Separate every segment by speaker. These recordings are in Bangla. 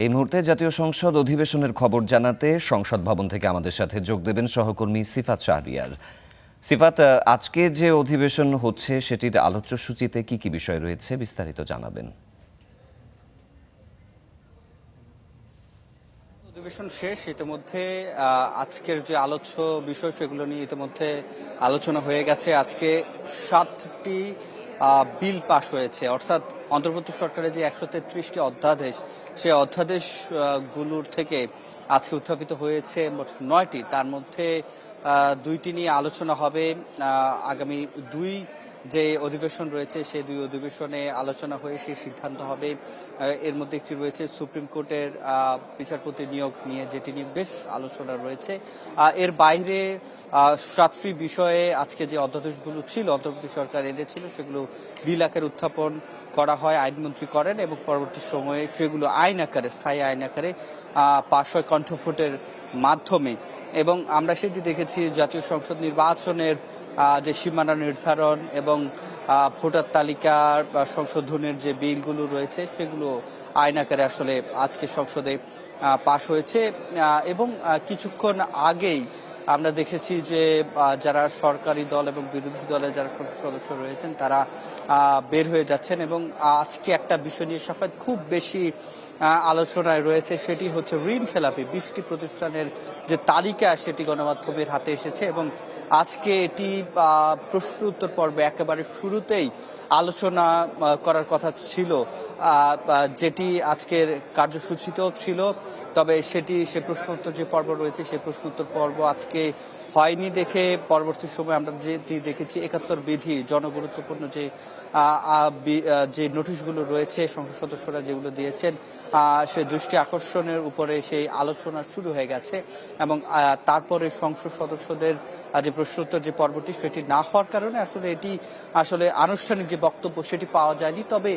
Speaker 1: এই মুহূর্তে জাতীয় সংসদ অধিবেশনের খবর জানাতে সংসদ ভবন থেকে আমাদের সাথে যোগ দেবেন সহকর্মী সিফাত শাহরিয়ার। সিফাত, আজকে যে অধিবেশন হচ্ছে সেটির আলোচ্য সূচিতে কি কি বিষয় রয়েছে বিস্তারিত জানাবেন।
Speaker 2: অধিবেশন শেষ, ইতিমধ্যে আজকের যে আলোচ্য বিষয় সেগুলো নিয়ে ইতিমধ্যে আলোচনা হয়ে গেছে। আজকে 7টি বিল পাশ হয়েছে, অর্থাৎ অন্তর্বর্তী সরকারের যে 133টি অধ্যাদেশ, সেই অধ্যাদেশগুলোর থেকে আজকে উত্থাপিত হয়েছে মোট 9টি। তার মধ্যে 2টি নিয়ে আলোচনা হবে। আগামী 2 যে অধিবেশন রয়েছে সেই 2 অধিবেশনে আলোচনা হয়ে সেই সিদ্ধান্ত হবে। এর মধ্যে একটি রয়েছে সুপ্রিম কোর্টের বিচারপতি নিয়োগ নিয়ে, যেটি নিয়ে বেশ আলোচনা রয়েছে। এর বাইরে 7টি বিষয়ে আজকে যে অধ্যাদেশগুলো ছিল অন্তর্বর্তী সরকার এনেছিল সেগুলো বিল আকারে উত্থাপন করা হয়, আইনমন্ত্রী করেন এবং পরবর্তী সময়ে সেগুলো আইন আকারে, স্থায়ী আইন আকারে পাশ হয় কণ্ঠভোটের মাধ্যমে। এবং আমরা সেটি দেখেছি জাতীয় সংসদ নির্বাচনের যে সীমানা নির্ধারণ এবং ভোটার তালিকার সংশোধনের যে বিলগুলো রয়েছে সেগুলো আইন আকারে আসলে আজকে সংসদে পাশ হয়েছে। এবং কিছুক্ষণ আগেই আমরা দেখেছি যে যারা সরকারি দল এবং বিরোধী দলের যারা সংসদ সদস্য রয়েছেন তারা বের হয়ে যাচ্ছেন। এবং আজকে একটা বিষয় নিয়ে সাফাত খুব বেশি আলোচনায় রয়েছে, সেটি হচ্ছে ঋণ খেলাপি 20টি প্রতিষ্ঠানের যে তালিকা সেটি গণমাধ্যমের হাতে এসেছে এবং আজকে এটি প্রশ্ন উত্তর পর্বে একেবারে শুরুতেই আলোচনা করার কথা ছিল, যেটি আজকের কার্যসূচিতেও ছিল। তবে সে প্রশ্ন উত্তর যে পর্ব রয়েছে সেই প্রশ্ন উত্তর পর্ব আজকে হয়নি দেখে পরবর্তী সময় আমরা যেটি দেখেছি 71 বিধি জনগুরুত্বপূর্ণ যে নোটিশগুলো রয়েছে সংসদ সদস্যরা যেগুলো দিয়েছেন সে দৃষ্টি আকর্ষণের উপরে সেই আলোচনা শুরু হয়ে গেছে। এবং তারপরে সংসদ সদস্যদের যে প্রশ্নোত্তর যে পর্বটি সেটি না হওয়ার কারণে এটি আনুষ্ঠানিক যে বক্তব্য সেটি পাওয়া যায়নি। তবে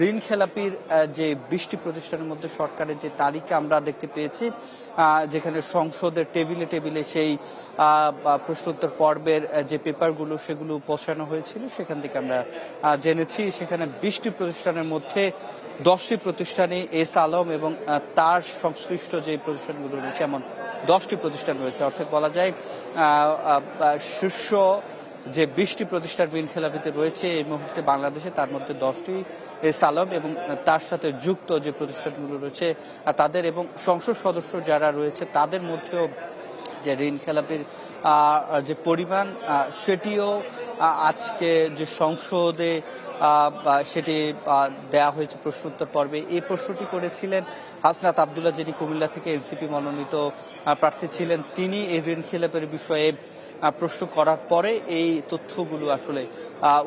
Speaker 2: ঋণ খেলাপির যে 20টি প্রতিষ্ঠানের মধ্যে সরকারের যে তালিকা আমরা দেখতে পেয়েছি, যেখানে সংসদের টেবিলে টেবিলে সেই প্রশ্নোত্তর পর্বের যে পেপারগুলো সেগুলো পৌঁছানো হয়েছিল, সেখান থেকে আমরা জেনেছি সেখানে 20টি প্রতিষ্ঠানের মধ্যে 10টি প্রতিষ্ঠানে এস আলম এবং তার সংশ্লিষ্ট যে প্রতিষ্ঠানগুলো রয়েছে এমন 10টি প্রতিষ্ঠান রয়েছে। অর্থাৎ বলা যায় শীর্ষ যে 20টি প্রতিষ্ঠান ঋণ খেলাপিতে রয়েছে এই মুহূর্তে বাংলাদেশে, তার মধ্যে 10টি এস আলম এবং তার সাথে যুক্ত যে প্রতিষ্ঠানগুলো রয়েছে তাদের এবং সংসদ সদস্য যারা রয়েছে তাদের মধ্যেও যে ঋণ খেলাপির যে পরিমাণ সেটিও আজকে যে সংসদে সেটি দেয়া হয়েছে প্রশ্নোত্তর পর্বে। এই প্রশ্নটি করেছিলেন হাসনাত আবদুল্লাহ, যিনি কুমিল্লা থেকে এনসিপি মনোনীত প্রার্থী ছিলেন। তিনি এই ঋণ খেলাপের বিষয়ে প্রশ্ন করার পরে এই তথ্যগুলো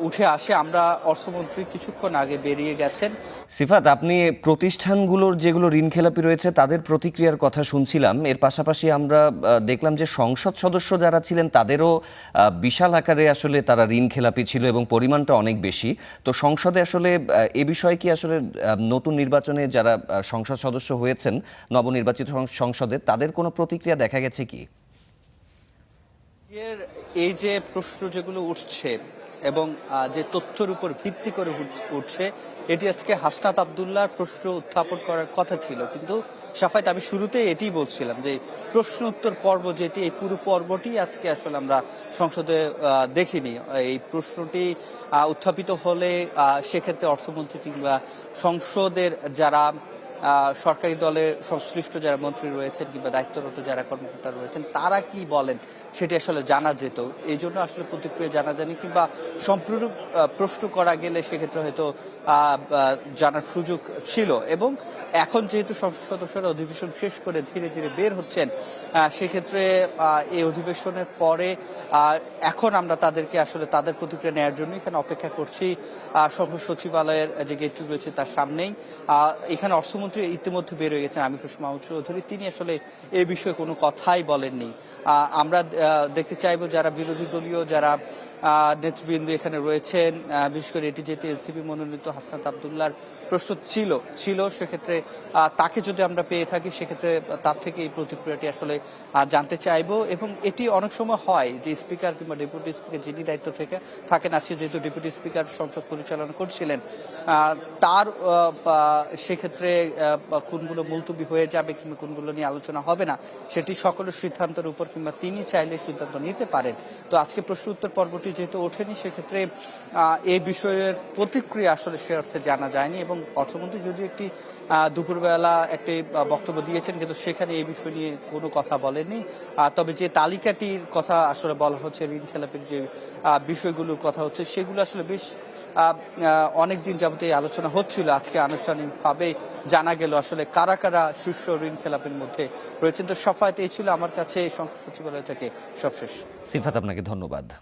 Speaker 2: উঠে আসে। আমরা অর্থমন্ত্রী কিছুক্ষণ আগে বেরিয়ে গেছেন।
Speaker 1: সিফাত, আপনি প্রতিষ্ঠানগুলোর যেগুলো ঋণ খেলাপি রয়েছে তাদের প্রতিক্রিয়ার কথা শুনছিলাম। এর পাশাপাশি আমরা দেখলাম যে সংসদ সদস্য যারা ছিলেন তাদেরও বিশাল আকারে তারা ঋণ খেলাপি ছিল এবং পরিমাণটা অনেক বেশি। তো সংসদে এ বিষয়ে কি নতুন নির্বাচনে যারা সংসদ সদস্য হয়েছেন নবনির্বাচিত সংসদে তাদের কোনো প্রতিক্রিয়া দেখা গেছে কি?
Speaker 2: এই যে প্রশ্ন যেগুলো উঠছে এবং যে তথ্যের উপর ভিত্তি করে উঠছে, এটি আজকে হাসনাত আবদুল্লাহর প্রশ্ন উত্থাপন করার কথা ছিল। কিন্তু সাফায়েত, আমি শুরুতেই এটি বলছিলাম যে প্রশ্ন উত্তর পর্ব যেটি, এই পুরো পর্বটি আজকে আমরা সংসদে দেখিনি। এই প্রশ্নটি উত্থাপিত হলে সেক্ষেত্রে অর্থমন্ত্রী কিংবা সংসদের যারা সরকারি দলের সংশ্লিষ্ট যারা মন্ত্রী রয়েছেন কিংবা দায়িত্বরত যারা কর্মকর্তা রয়েছেন তারা কি বলেন সেটি জানা যেত। এই জন্য প্রতিক্রিয়া জানা যায়নি কিংবা সম্পূরক প্রশ্ন করা গেলে সেক্ষেত্রে হয়তো জানার সুযোগ ছিল। এবং এখন যেহেতু সংসদ সদস্যরা অধিবেশন শেষ করে ধীরে ধীরে বের হচ্ছেন, সেক্ষেত্রে এই অধিবেশনের পরে এখন আমরা তাদেরকে তাদের প্রতিক্রিয়া নেওয়ার জন্য এখানে অপেক্ষা করছি সংসদ সচিবালয়ের যে গেটটি রয়েছে তার সামনেই। এখানে অর্থমন্ত্রী ইতিমধ্যে বের হয়ে গেছেন আমির হোসেন মাহমুদ চৌধুরী, তিনি এই বিষয়ে কোনো কথাই বলেননি। আমরা দেখতে চাইবো যারা বিরোধী দলীয় যারা নেতৃবৃন্দ এখানে রয়েছেন, বিশেষ করে এটি যেটি এনসিপি মনোনীত হাসনাত আবদুল্লাহর প্রস্তুত ছিল সেক্ষেত্রে তাকে যদি আমরা পেয়ে থাকি সেক্ষেত্রে তার থেকে এই প্রতিক্রিয়াটি আসলে জানতে চাইবো। এবং এটি অনেক সময় হয় যে স্পিকার কিংবা ডেপুটি স্পিকার যিনি দায়িত্ব থেকে থাকেন, আজকে যেহেতু ডেপুটি স্পিকার সংসদ পরিচালনা করছিলেন, তার সেক্ষেত্রে কোনগুলো মুলতবি হয়ে যাবে কিংবা কোনগুলো নিয়ে আলোচনা হবে না সেটি সকলের সিদ্ধান্তের উপর, কিংবা তিনি চাইলে সিদ্ধান্ত নিতে পারেন। তো আজকে প্রশ্ন উত্তর পর্বটি যেহেতু ওঠেনি সেক্ষেত্রে এই বিষয়ের প্রতিক্রিয়া আসলে সে অর্থে জানা যায়নি। এবং অর্থমন্ত্রী যদি একটি দুপুরবেলা একটি বক্তব্য দিয়েছেন, কিন্তু সেখানে এই বিষয় নিয়ে কোনো কথা বলেননি। তবে যে তালিকাটির কথা আসলে বলা হচ্ছে, ঋণ খেলাপির যে বিষয়গুলোর কথা হচ্ছে, সেগুলো আসলে বেশ অনেকদিন যাবত এই আলোচনা হচ্ছিল। আজকে আনুষ্ঠানিকভাবে জানা গেল আসলে কারা কারা শীর্ষ ঋণ খেলাপির মধ্যে রয়েছেন। তো সফায়ত এই ছিল আমার কাছে সংসদ সচিবালয় থেকে সবশেষ।
Speaker 1: সিফাত, আপনাকে ধন্যবাদ।